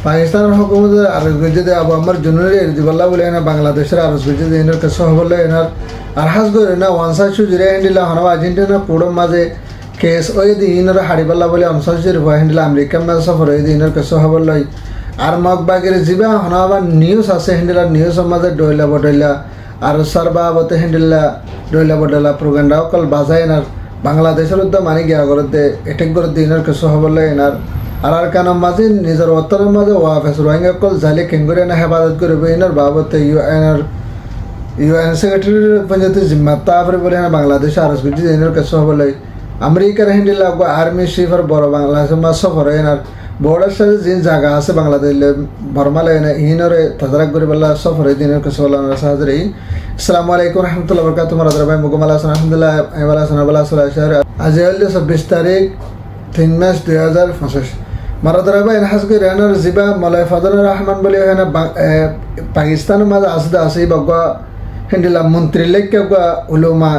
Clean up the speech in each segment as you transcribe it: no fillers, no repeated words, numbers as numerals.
পাকিস্তানের হুকুমতের আরজ গজ্জে আবু আমার জুনুরে দিবাল্লা বলে না বাংলাদেশের আরজ গজ্জে এনার কাছে হবলে এনার আর হাস করে না ওয়ানসাই সুজিরে হ্যান্ডিলা হনাবা আর্জেন্টিনা কুড়ম মাঝে কেস ওই দিন ইনর হাড়িবাল্লা বলে অনসাইজের ভয় হ্যান্ডিলা আমেরিকান মাঝে সফর ওই দিন ইনর কাছে হবলে আর মগ বাগের জিবা হনাবা নিউজ আছে হ্যান্ডিলা নিউজ মাঝে ডইলা বডইলা আর সারবা বতে হ্যান্ডিলা ডইলা বডইলা প্রোগ্রামটা অকল বাজায় এনার বাংলাদেশের উদ্যা মানে গিয়া করতে এটেক করে দিনের কাছে হবলে এনার আর কেন মাঝে নিজের উত্তরের মাঝে ওয়াফেস রোহিঙ্গা কল জালে কেঙ্গুরে না হেফাজত করবে এনার বাবতে ইউএন সেক্রেটারির পঞ্চায়েত জিম্মা তারপরে বলে না বাংলাদেশ আরজ করছি এনার কাছে হবলে আমেরিকার হ্যান্ডিলা আর্মি চিফর বড় বাংলাদেশের মাঝ সফর এনার বর্ডার সাথে যে জায়গা আছে বাংলাদেশ বর্মালে এনে ইনরে তাজারাক করে বলা সফর দিনের কাছে বলা সাহায্য আসসালামু আলাইকুম রহমতুল্লাহ বরকাত তোমার ভাই মুকম্মল হাসান আলহামদুলিল্লাহ এবার হাসান আবুল হাসান আজ হল 26 তারিখ 3 মার্চ 2025 মারাদার ভাই হাস করে রেনার জিবা মলাই ফজলুর রহমান বলে হয় না পাকিস্তানের মাঝে আসতে আসে বগা হ্যান্ডিলা মন্ত্রী লেখা উলুমা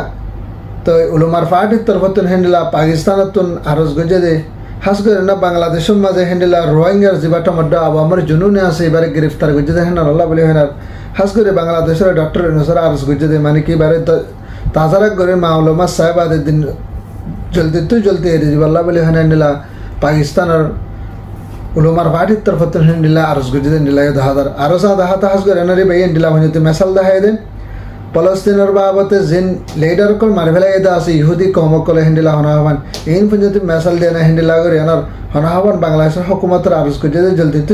তো উলুমার পার্টির তরফতুন হ্যান্ডিলা পাকিস্তানতুন আরজ গজে দে হাস করে না বাংলাদেশের মাঝে হ্যান্ডিলা রোহিঙ্গার জিবাটা মধ্যে আবু আমার জুনুনে আছে এবারে গ্রেফতার গজে দে হ্যান্ডার আল্লাহ বলে হয় না হাস করে বাংলাদেশের ডক্টর ইউনূসের আরজ গজে দে মানে কি বারে তাজারাক করে মাওলামা সাহেব আদের দিন জলদি এড়ে যাব আল্লাহ বলে হয় হ্যান্ডিলা পাকিস্তানের উলুমার পার্টির তরফতুন হ্যান্ডিলা আরজ গজে দে নিলা 10,000 আরো সাদা হাতা হাস করে এনারে ভাই হ্যান্ডিলা হইতে মেসাল দেখাই দেন ফলস্তিনের বাবতে জিন লিডার কল মারি ফেলা এদা আছে ইহুদি কমকলে হ্যান্ডিলা হনাহবান এই পর্যন্ত মেসাল দিয়ে না হ্যান্ডিলা করে এনার হনাহবান বাংলাদেশের হুকুমতের আরজ করে যে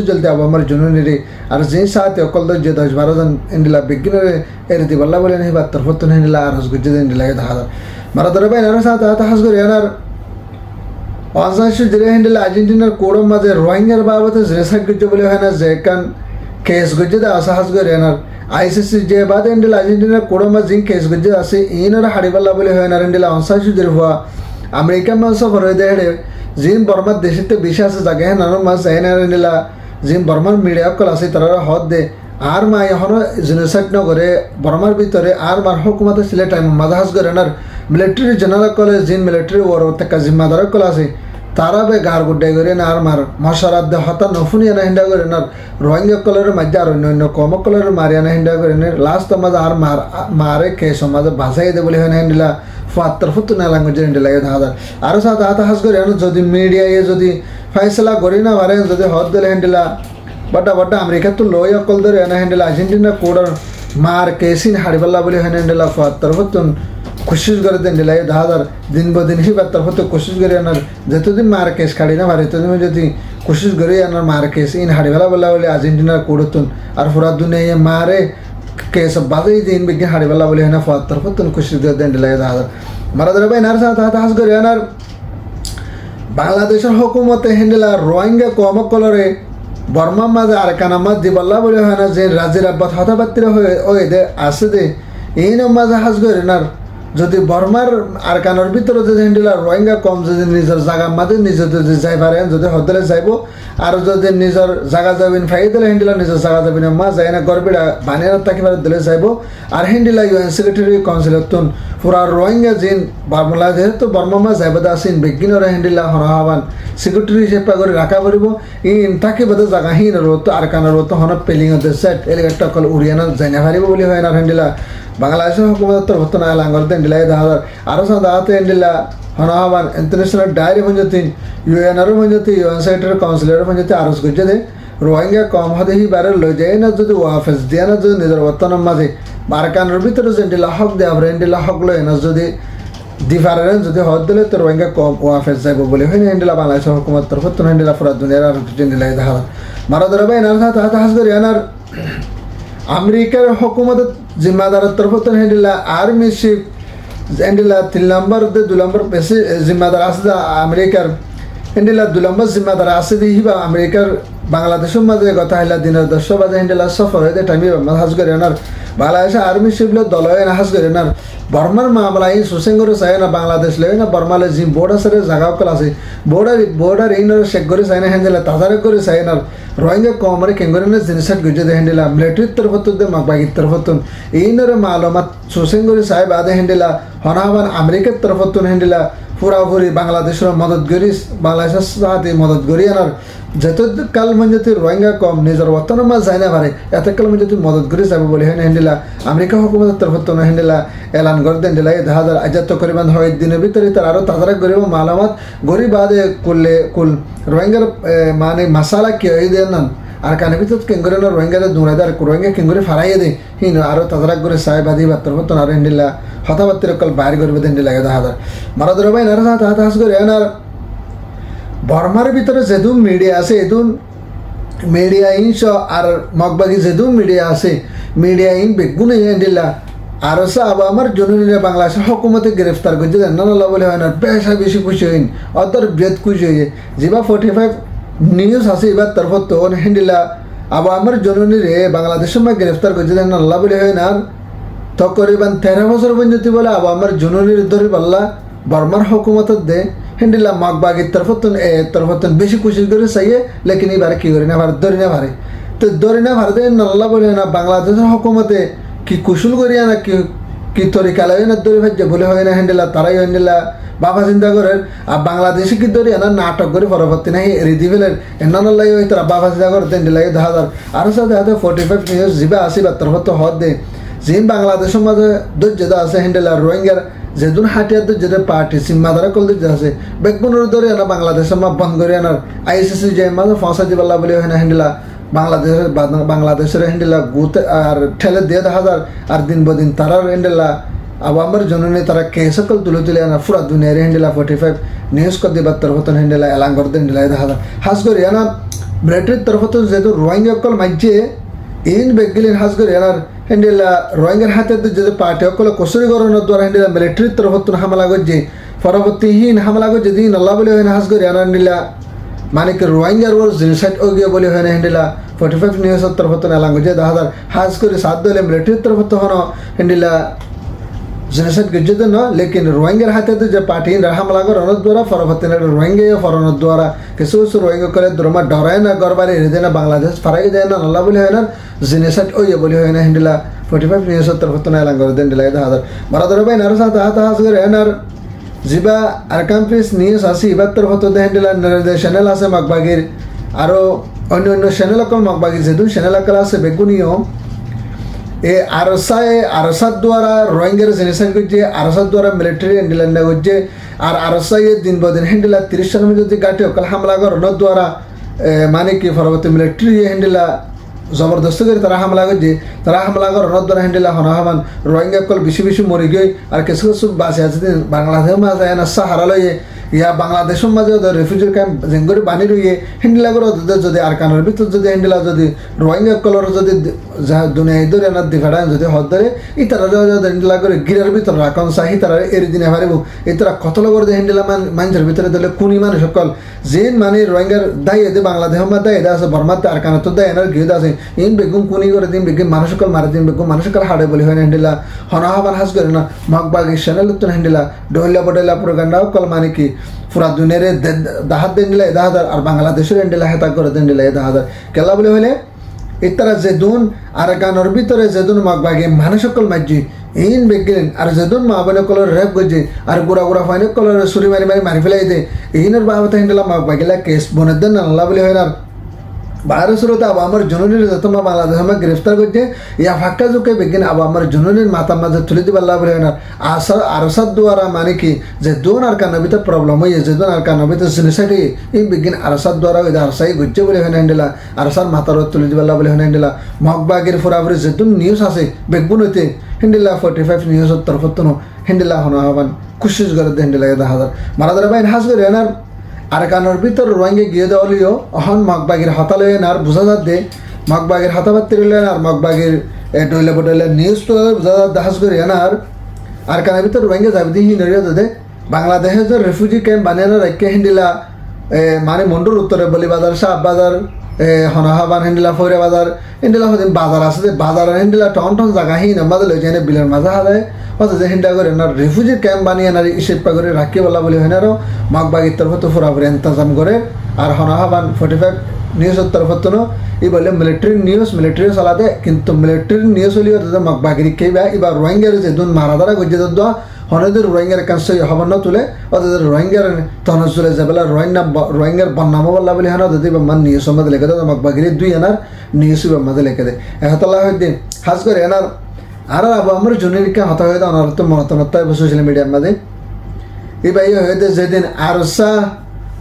জলদি আবু আমার জুনুনিরে আর যে সাথে অকল যে 10-12 জন হ্যান্ডিলা বিজ্ঞানের এরতি বল্লা বলে নেই বা তরফতুন হ্যান্ডিলা আরজ করে যে হ্যান্ডিলা 10,000 মারাদার ভাই এনার সাথে হাতা হাস করে এনার অনসাইশু জিরে হ্যান্ডিলা আর্জেন্টিনার কোড়ম মাঝে রোহিঙ্গার বাবতে জিরেসাক গজ্জে বলে হয় না যে কান কেস গজ্জে দা আসা হাস করে এনার আইসিসি যে বাদ হ্যান্ডিলা আর্জেন্টিনার কোড়মা জিং কেস গজ্জে আছে ইনর হাড়িবাল্লা বলে হয় না হ্যান্ডিলা অনসাইশু জিরে হওয়া আমেরিকান মাঝ সফর হয়ে দেয় জিন বর্মার দেশেতে বেশি আছে জাগে হ্যাঁ নানো মাছ যায় না হ্যান্ডিলা জিন বর্মার মিডিয়া কল আছে তারা হদ দে আর মা এখন জিনোসাইড নগরে বর্মার ভিতরে আর মার হুকুমতে ছিলে টাইম মাঝে হাস করে এনার মিলিটারি জেনারেল কলেজ জিন মিলিটারি ওর থেকে জিম্মাদার কল আছে তারা বে গার গুড্ডাই করে না আর মার মশারাদ্দে হতা নফুনিয়া না হিন্দা করে না রোহিঙ্গা কলের মাঝে আর অন্য কম কলের মারিয়া না হিন্দা করে না লাস্ট মাঝে আর মারে কেস মাঝে বাঁচাই দে বলে হয় না হিন্দিলা ফাত্তর ফুত্তর না লাঙ্গুজ হিন্দিলা 10,000 আরো সাথে হাতা হাস করে যদি মিডিয়ায় যদি ফাইসলা করি না পারে যদি হদ দিলে হিন্দিলা বটা আমেরিকা তো লই অকল ধরে না হিন্দিলা আর্জেন্টিনা কোডর মার কেসিন হাড়িবাল্লা বলে হয় না হিন্দিলা ফাত্তর ফুত্তর कोशिश করে দেন দিলাই 10,000 দিন বদিন হি বাত তরফ তো কোশিশ করে আনার যতদিন মার কেস খাড়ি না পারে ততদিন যদি কোশিশ করে আনার মার কেস ইন হাড়িবালা বলা বলে আর্জেন্টিনার কোড়তুন আর পুরা দুনিয়া মারে কেস বাজাই দিন বিজ্ঞান হাড়িবালা বলে না ফাত তরফ তো কোশিশ করে দেন দিলাই 10,000 মারাদার ভাই নার সাথে হাস করে আনার বাংলাদেশের হুকুমতে হ্যান্ডেলা রোহিঙ্গা কমকলরে বর্মা মাঝে আর কানামাত দিবাল্লা বলে হয় না যে রাজির আব্বাত হতাবাত্তিরা হয়ে ওই দে আসে দে এই মাঝে হাস করে নার যদি বর্মার আর কানোর ভিতরে যদি হ্যান্ডিলা রোহিঙ্গা কম যদি নিজের জায়গা মাঝে নিজে যদি যাই পারেন যদি হদলে যাইব আর যদি নিজের জায়গা যাবেন ফাই দিলে হ্যান্ডিলা নিজের জায়গা যাবেন মা যায় না গড়বিড়া বানিয়ে তাকিবার দিলে যাইব আর হ্যান্ডিলা ইউএন সেক্রেটারি কাউন্সিলতুন পুরা রোহিঙ্গা জিন বাংলা যেহেতু বর্মা মা যাইব আসিন বিজ্ঞানের হ্যান্ডিলা হনহাবান সেক্রেটারি হিসেবে করে রাখা পারিব ইন তাকে বাদে জায়গা হিন রত আর কানোর রত হন পেলিং সেট এলিগেটটা কল উড়িয়ানা যাই না পারিব বলে হয় না হ্যান্ডিলা বাংলাদেশের হুকুমতের তরফ না লাঙ্গল দেন দিলাই 10,000 আরো সাদাতে এন্ডিলা হনহাবান ইন্টারন্যাশনাল ডায়েরি পঞ্জতি ইউএন আর পঞ্জতি ইউএন সেক্রেটারি কাউন্সিলর পঞ্জতি আরজ গজ্জে দে রোহিঙ্গা কম হদে হি বারে লই যায় না যদি ওয়াফেস দিয়া না যদি নিজের বর্তমান মাঝে বারকানোর ভিতরে এন্ডিলা হক দে আবার এন্ডিলা হক লই না যদি ডিফারেন্স যদি হদ দিলে তো রোহিঙ্গা কম ওয়াফেস যাইব বলে হয় না এন্ডিলা বাংলাদেশের হুকুমতের তরফ তো এন্ডিলা পুরা দুনিয়ার আর এন্ডিলা 10,000 মারা ধরে ভাই নার সাথে হাস করে আনার আমেরিকার হুকুমতের জিম্মাদারের তরফ তো হ্যান্ডিলা আর্মি চিফ হ্যান্ডিলা 3 নম্বর 2 নম্বর বেশি জিম্মাদার আছে আমেরিকার হ্যান্ডিলা 2 নম্বর জিম্মাদার আছে দিবা আমেরিকার বাংলাদেশের মাঝে কথা হইলা দিনের 10 বাজে হ্যান্ডিলা সফর হয়ে টাইমে হাজ করে আনার বাংলাদেশে আর্মি চিফলে দল হয় না হাজ করে আনার বর্মার মামলা এই সুসেং করে চাই না বাংলাদেশ লয় না বর্মালে জিম বোর্ডার সাথে জায়গাও কল আছে বোর্ডার এই শেখ করে চাই না হ্যান্ডেলা তাজারে করে চাই না রোহিঙ্গা কমরে কেঙ্গরে জিনিস গজে দে হ্যান্ডেলা মিলিটারির তরফত দে মাকবাগির তরফত এই নরে মালুমাত সুসেং করে চাই বাদে হ্যান্ডেলা হনাবান আমেরিকার তরফত হ্যান্ডেলা পুরাপুরি বাংলাদেশের মদত করি বাংলাদেশের সাথে মদত করি আনার যত কাল মানে রোহিঙ্গা কম নিজের বর্তমান মাছ যায় না পারে এত কাল মানে মদত করি যাবে বলে হয় না হেন্ডিলা আমেরিকা হুকুমতের তরফ না হেন্ডিলা এলান করে দেন দিলা 10,000 আজাত করিবান হয় দিনের ভিতরে তার আরো তাজারা গরিব মালামাত গরিব আদে করলে কুল রোহিঙ্গার মানে মশালা কি হয়ে দেন না আর কানে ভিতর কেঙ্গরে রোহিঙ্গাদের দুরাদার রোহিঙ্গা কেঙ্গরে ফারাইয়ে দেয় হিন আরো তাজারা করে সাহেব আদি বাত্তর হতো আর হেন্ডিলা হতাবাত্তির কল বাইর করবে দেন দিলা 10,000 মারা ধরে ভাই নারা হাত হাস করে এনার বর্মার ভিতরে যেদুন মিডিয়া আছে এদুন মিডিয়া ইনস আর মগবাগি যেদুন মিডিয়া আছে মিডিয়া ইন বেগুন হেন্ডিলা আর আবার আমার জননীরা বাংলাদেশের হুকুমতে গ্রেফতার করছে জান্নাল্লাহ বলে হয় না বেশা বেশি খুশি হইন অদর বেদ খুশি হয়ে যেবা 45 নিউজ আছে এবার তরফ তো হেন্ডিলা আবার আমার জননীরে বাংলাদেশের মা গ্রেফতার করছে জান্নাল্লাহ বলে হয় না তকরিবান 13 বছর পর্যন্ত বলে আবার আমার জননীর ধরে পাল্লা বর্মার হুকুমত দে হেন্ডিলা মগবাগির তরফতন বেশি খুশি করে চাইয়ে লেকিন এবার কি করি না ভারত ধরি না ভারে তো ধরি না ভারতে নাল্লা বলে না বাংলাদেশের হুকুমতে কি কুশল করিয়া না কি তরিকালয় না ধরে ভাজ্য বলে হয় না হেন্ডিলা তারাই হেন্ডিলা বাবা চিন্তা করেন আর বাংলাদেশে কি ধরি না নাটক করে পরবর্তী নাই রেডি ফেলেন এনাল্লাই ওই তারা বাবা চিন্তা করে হেন্ডিলা 10,000 আর সাথে হাতে 45 নিউজ যাবা আসিবা তরফত হদ দে জিন বাংলাদেশের মাঝে ধৈর্য আছে হেন্ডিলা রোহিঙ্গার যেদিন হাটিয়ার যেটা পার্টি সিম্মাদারা কল দিতে আছে বেগুনের ধরে না বাংলাদেশের মা বন্ধ করে আনার আইসিসি যে মাঝে ফাঁসা দিবাল্লা বলে হয় না হেন্ডিলা বাংলাদেশের হেন্ডিলা গুতে আর ঠেলে দিয়ে 10,000 আর দিন বদিন তারার হেন্ডিলা আবার আমার জননী তারা কে সকল তুলে আনা পুরা দুনিয়ার হেন্ডিলা 45 নিউজ কর দিবার তরফতন হেন্ডিলা এলাং করে হেন্ডিলা 10,000 হাস করে আনা ব্রিটিশ তরফতন যেহেতু রোহিঙ্গা কল মাইজে ইন বেগিলিন হাস করে আনার হেন্ডিলা রোহিঙ্গার হাতে যে পার্টি সকল কসুরি গরনের দ্বারা হেন্ডিলা মিলিটারির তরফতন হামলা করছে পরবর্তীহীন হামলা করছে দিন আল্লাহ বলে হয় না হাস করে আনার হেন্ডিলা মানে কি রোহিঙ্গার ওর জেনোসাইড ও গিয়ে বলে হয় না হেন্ডিলা 45 নিউজের তরফতন এলাং করছে 10,000 হাস করে 7 দলে মিলিটারির তরফত হন হেন্ডিলা জেনোসাইড করছে না লেকিন রোহিঙ্গার হাতে যে পার্টি হামলা করানোর দ্বারা পরবর্তী রোহিঙ্গা ফরানোর দ্বারা কিছু কিছু রোহিঙ্গা করে দ্রমা ডরায় না গড়বারে হেরে দেয় না বাংলাদেশ ফারাই দেয় না আল্লাহ বলে হয় না জেনোসাইড ও ইয়ে বলে হয় না হেন্ডিলা 45 নিউজের তরফতন এলাং করে দেন হেন্ডিলা 10,000 মারা ধরে ভাই নার সাথে হাস করে এনার জিবা আরকান পিস নিউজ আছে এবার তরফত হেন্ডিলা চ্যানেল আছে মগবাগির আরো অন্য অন্য চ্যানেল অকল মগবাগির যেহেতু চ্যানেল অকল আছে বেগুনিও এ আরসার দ্বারা রোহিঙ্গার জেনোসাইড করছে আরসার দ্বারা মিলিটারি হেন্ডিলান্ডা করছে আর আরসাই দিন বদিন হেন্ডিলা 30 সালের মধ্যে যদি গাঠি অকল হামলা করানোর দ্বারা মানে কি পরবর্তী মিলিটারি হেন্ডিলা জবরদস্ত করে তারা হামলা করছে তারা হামলা করানোর দ্বারা হেন্ডিলা হনহামান রোহিঙ্গা কল বেশি বেশি মরে গিয়ে আর কিছু কিছু বাসে আছে বাংলাদেশের মাঝে না সাহারা লইয়ে ইয়া বাংলাদেশের মাঝে রেফিউজি ক্যাম্প জেঙ্গরি বানি রইয়ে হেন্ডিলা করে যদি আর কানের ভিতর যদি হেন্ডিলা যদি রোহিঙ্গা কলর যদি দুনিয়ায় ধরে না দিফাড়ান যদি হদ ধরে ই তারা হেন্ডিলা করে গিরার ভিতর রাখন চাহি তারা এর দিনে পারিব এই তারা কতল করে হেন্ডিলা মানুষের ভিতরে দিলে কুনি মানুষ সকল যেন মানে রোহিঙ্গার দায়ী এদের বাংলাদেশের মধ্যে দায়ী আছে বর্মাতে আর কানের তো দায় এনার গিয়ে আছে ইন বেগুন কুনি করে দিন বেগুন মানুষ সকল মারে দিন বেগুন মানুষ সকল হাড়ে বলি হয় না হেন্ডিলা হনহাবান হাস করে না মগবাগি চ্যানেল তো হেন্ডিলা ডহলিয়া বডেলা প্রোগান্ডা কল মানে কি পুরা দুনিয়ারে 10,000 10,000 আর বাংলাদেশের হেন্ডিলা হেতা করে হেন্ডিলা 10,000 কেলা বলে হইলে ইতারা যেদুন আর গানোর ভিতরে যেদুন মগবাগি মানুষ সকল মাঝি ইন বেগিলেন আর যেদুন মা বোনের কলর রেপ করছে আর গুড়া গুড়া ফাইনে কলর সুরি মারি ফেলাই দে ইনের বাবতে হেন্ডিলা মগবাগিলা কেস বনের দেন আল্লাহ বলে হয় না বাইরের শুরুতে আবার আমার জননীর যত বাংলাদেশ আমার গ্রেফতার করছে ইয়া ফাঁকা যুগে বেগিন আবার আমার জননীর মাথার মাঝে তুলে দিবার লাভ হয় না আরসাদ দ্বারা মানে কি যে দোন আর কানবিতে প্রবলেম হয়ে যে দোন আর কানবিতে জেনোসাইড হয়ে এই বেগিন আরসাদ দ্বারা ওই আরসাই গজ্জে বলে হয় না হেন্ডিলা আরসার মাথার তুলে দিবার লাভ বলে হয় না হেন্ডিলা মগবাগির ফুরাফুরি যেতুন নিউজ আছে বেগুন হইতে হেন্ডিলা 45 নিউজের তরফত হেন্ডিলা হন হবান খুশি করে হেন্ডিলা 10,000 মারা ধরে ভাই হাস করে এনার আর কানোর ভিতর রোহিঙ্গা গিয়ে দেওয়ালিও অহন মগবাগির হাতা লয়ে আর বোঝা যাত দে মগবাগির হাতা বাত্তি রইলেন আর মগবাগির ডইলে বটলে নিউজ তো বোঝা যাত দাহাজ করে এনার আর কানোর ভিতর রোহিঙ্গা যাবে দিয়ে নড়িয়া দে বাংলাদেশের যে রেফিউজি ক্যাম্প বানিয়ে রাখে হেন্ডিলা মানে মন্ডুর উত্তরে বলিবাজার শাহবাজার হনহাবান হেন্ডিলা ফৈরা বাজার হেন্ডিলা হচ্ছে বাজার আছে বাজার হেন্ডিলা টন টন জায়গা হিন মাঝে লই যায় বিলের মাঝে হাজায় হচ্ছে যে হেন্ডা করে না রেফিউজি ক্যাম্প বানিয়ে না ইসেপা করে রাখি বলা বলি হয় না আরো মগবাগির তরফ তো ফুরাফুরি ইন্তজাম করে আর হনহাবান 45 নিউজের তরফতনো ই বলে মিলিটারি চালাতে কিন্তু মিলিটারি নিউজ হলিও বাগিরি কেবা এবার রোহিঙ্গার যে দুন মারাদারা গজ্জে দোয়া হনদের রোহিঙ্গার কাছে হবার না তুলে ওদের রোহিঙ্গার তহন চলে যাবেলা রোহিঙ্গার বন্যামো বললা বলে হানো যদি মান নিউজ সম্বন্ধে লেখে দেয় বাগিরি দুই এনার নিউজ সম্বন্ধে লেখে দেয় এহতলা হইদিন হাজ করে এনার আর আবু আমার জুনিরিকা হতা হয়ে অনার তো মতামত সোশ্যাল মিডিয়ার মাঝে এই ভাই হইতে যেদিন আরসা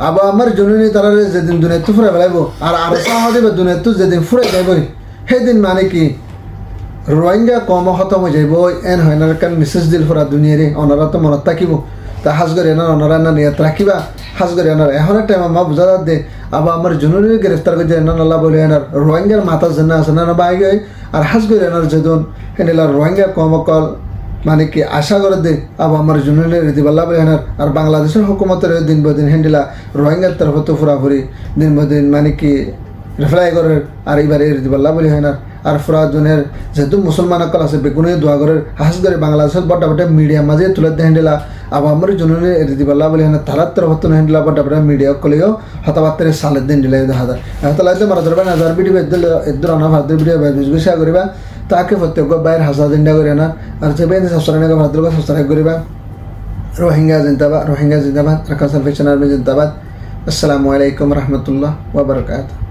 আবু আমার জুনিরি তারা যেদিন দুনিয়া ফুরে বেলাইব আর আরসা হতে দুনিয়া যেদিন ফুরে যাইব সেদিন মানে কি রোহিঙ্গা কম খতম হয়ে যাইব এন হয় না কারণ মেসেজ দিল ফুরা দুনিয়ারে অনারা তো মনত থাকিব তা হাজ করে এনার অনারা না নিয়ত রাখিবা হাজ করে এনার এখন টাইম মা বুঝা দে আবু আমার জুনিরি গ্রেফতার করে এনার আল্লাহ বলে এনার রোহিঙ্গার মাথা জেনা আছে না বাই আর হাজ করে এনার যেদিন হেনিলা রোহিঙ্গা কমকল মানে কি আশা করে দে আবু আমার জুনিয়র দিবাল্লা বলে হেনার আর বাংলাদেশের হুকুমতের দিন বদিন হেন্ডিলা রোহিঙ্গার তরফ তো ফুরাফুরি দিন বদিন মানে কি রিপ্লাই করে আর এবারে দিবাল্লা বলে হেনার আর ফুরা জনের যেহেতু মুসলমান অকল আছে বেগুনে দোয়া করে হাস করে বাংলাদেশের বড় বড় মিডিয়া মাঝে তুলে দে হেন্ডিলা আবু আমার জুনিয়র দিবাল্লা বলে হেনার তারার তরফ তো হেন্ডিলা বড় বড় মিডিয়া কলেও হতাবাত্তের সালের দিন দিলে দেখা যায় এখন লাইতে মারা ধরবেন হাজার ভিডিও এদ্দুর অনা ভাদ্র ভিডিও বেশি করিবা তাকে প্রত্যেক বাইর হাসা দিনটা করে না আর যে বাইরে সাবস্ক্রাইব ভাদ্র সাবস্ক্রাইব করিবা রোহিঙ্গা জিন্দাবাদ রাকান সালভেশন আর্মি জিন্দাবাদ আসসালামু আলাইকুম রহমতুল্লাহ ওয়া বারাকাতুহু।